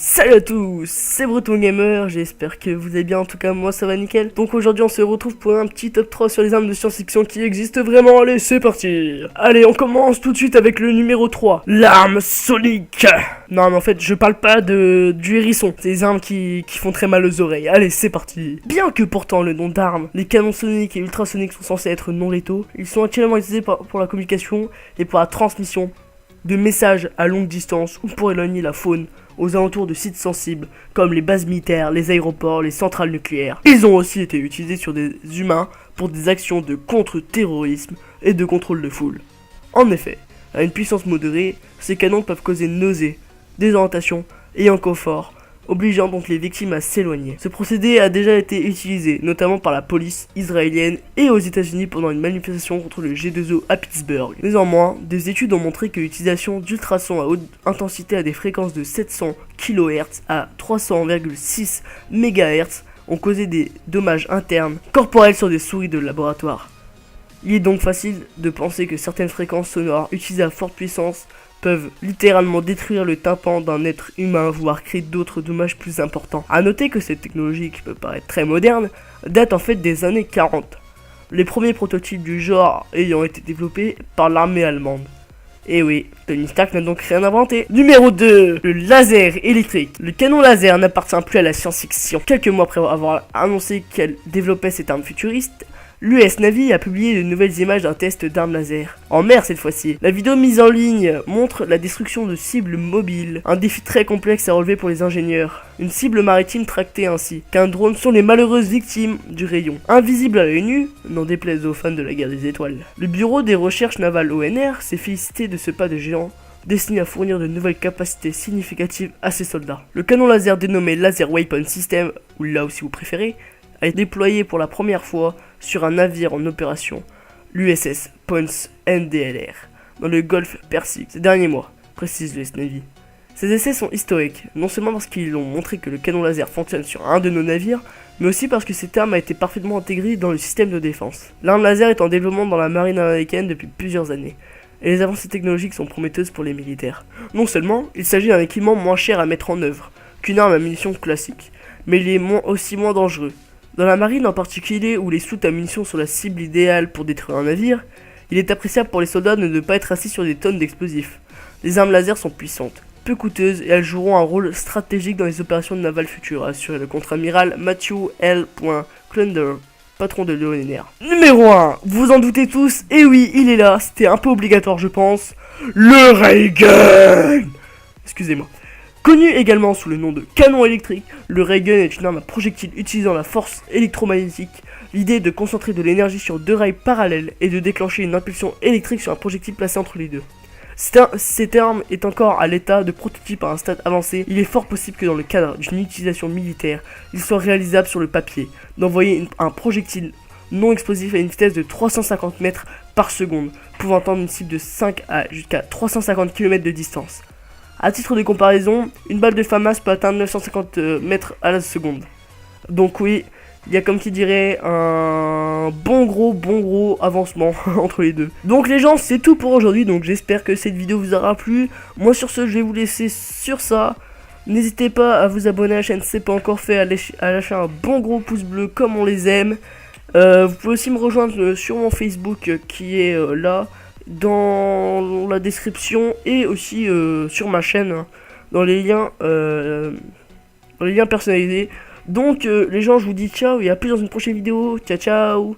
Salut à tous, c'est Breton Gamer, j'espère que vous allez bien, en tout cas moi ça va nickel. Donc aujourd'hui on se retrouve pour un petit top 3 sur les armes de science-fiction qui existent vraiment, allez c'est parti. Allez on commence tout de suite avec le numéro 3, l'arme sonique. Non mais en fait je parle pas du hérisson, c'est des armes qui font très mal aux oreilles, allez c'est parti. Bien que portant le nom d'armes, les canons soniques et ultrasoniques sont censés être non létaux, ils sont actuellement utilisés pour la communication et pour la transmission de messages à longue distance ou pour éloigner la faune aux alentours de sites sensibles comme les bases militaires, les aéroports, les centrales nucléaires. Ils ont aussi été utilisés sur des humains pour des actions de contre-terrorisme et de contrôle de foule. En effet, à une puissance modérée, ces canons peuvent causer nausée, désorientation et inconfort, obligeant donc les victimes à s'éloigner. Ce procédé a déjà été utilisé, notamment par la police israélienne et aux États-Unis pendant une manifestation contre le G2O à Pittsburgh. Néanmoins, des études ont montré que l'utilisation d'ultrasons à haute intensité à des fréquences de 700 kHz à 300,6 MHz ont causé des dommages internes corporels sur des souris de laboratoire. Il est donc facile de penser que certaines fréquences sonores utilisées à forte puissance peuvent littéralement détruire le tympan d'un être humain, voire créer d'autres dommages plus importants. A noter que cette technologie, qui peut paraître très moderne, date en fait des années 40. Les premiers prototypes du genre ayant été développés par l'armée allemande. Et oui, Tony Stark n'a donc rien inventé. Numéro 2, le laser électrique. Le canon laser n'appartient plus à la science-fiction. Quelques mois après avoir annoncé qu'elle développait cette arme futuriste, l'US Navy a publié de nouvelles images d'un test d'armes laser. En mer cette fois-ci. La vidéo mise en ligne montre la destruction de cibles mobiles. Un défi très complexe à relever pour les ingénieurs. Une cible maritime tractée ainsi qu'un drone sont les malheureuses victimes du rayon. Invisible à l'œil nu, n'en déplaise aux fans de la guerre des étoiles. Le bureau des recherches navales ONR s'est félicité de ce pas de géant destiné à fournir de nouvelles capacités significatives à ses soldats. Le canon laser dénommé Laser Weapon System, ou là si vous préférez, a été déployé pour la première fois sur un navire en opération, l'USS Ponce NDLR, dans le golfe Persique, ces derniers mois, précise l'US Navy. Ces essais sont historiques, non seulement parce qu'ils ont montré que le canon laser fonctionne sur un de nos navires, mais aussi parce que cette arme a été parfaitement intégrée dans le système de défense. L'arme laser est en développement dans la marine américaine depuis plusieurs années, et les avancées technologiques sont prometteuses pour les militaires. Non seulement, il s'agit d'un équipement moins cher à mettre en œuvre qu'une arme à munitions classique, mais il est aussi moins dangereux. Dans la marine en particulier, où les soutes à munitions sont la cible idéale pour détruire un navire, il est appréciable pour les soldats de ne pas être assis sur des tonnes d'explosifs. Les armes laser sont puissantes, peu coûteuses et elles joueront un rôle stratégique dans les opérations navales futures, a assuré le contre-amiral Matthew L. Clunder, patron de l'ONR. Numéro 1, vous en doutez tous, et oui, il est là, c'était un peu obligatoire je pense, le Ray Gun. Excusez-moi. Connu également sous le nom de canon électrique, le Ray Gun est une arme à projectile utilisant la force électromagnétique. L'idée est de concentrer de l'énergie sur deux rails parallèles et de déclencher une impulsion électrique sur un projectile placé entre les deux. Cette arme est encore à l'état de prototype à un stade avancé. Il est fort possible que dans le cadre d'une utilisation militaire, il soit réalisable sur le papier d'envoyer un projectile non explosif à une vitesse de 350 mètres par seconde, pouvant atteindre une cible de 5 à jusqu'à 350 km de distance. A titre de comparaison, une balle de FAMAS peut atteindre 950 mètres à la seconde. Donc oui, il y a comme qui dirait un bon gros avancement entre les deux. Donc les gens, c'est tout pour aujourd'hui, donc j'espère que cette vidéo vous aura plu. Moi sur ce, je vais vous laisser sur ça. N'hésitez pas à vous abonner à la chaîne si ce n'est pas encore fait, à lâcher un bon gros pouce bleu comme on les aime. Vous pouvez aussi me rejoindre sur mon Facebook qui est là, dans la description et aussi sur ma chaîne hein, dans les liens personnalisés. Donc les gens, je vous dis ciao et à plus dans une prochaine vidéo. Ciao ciao.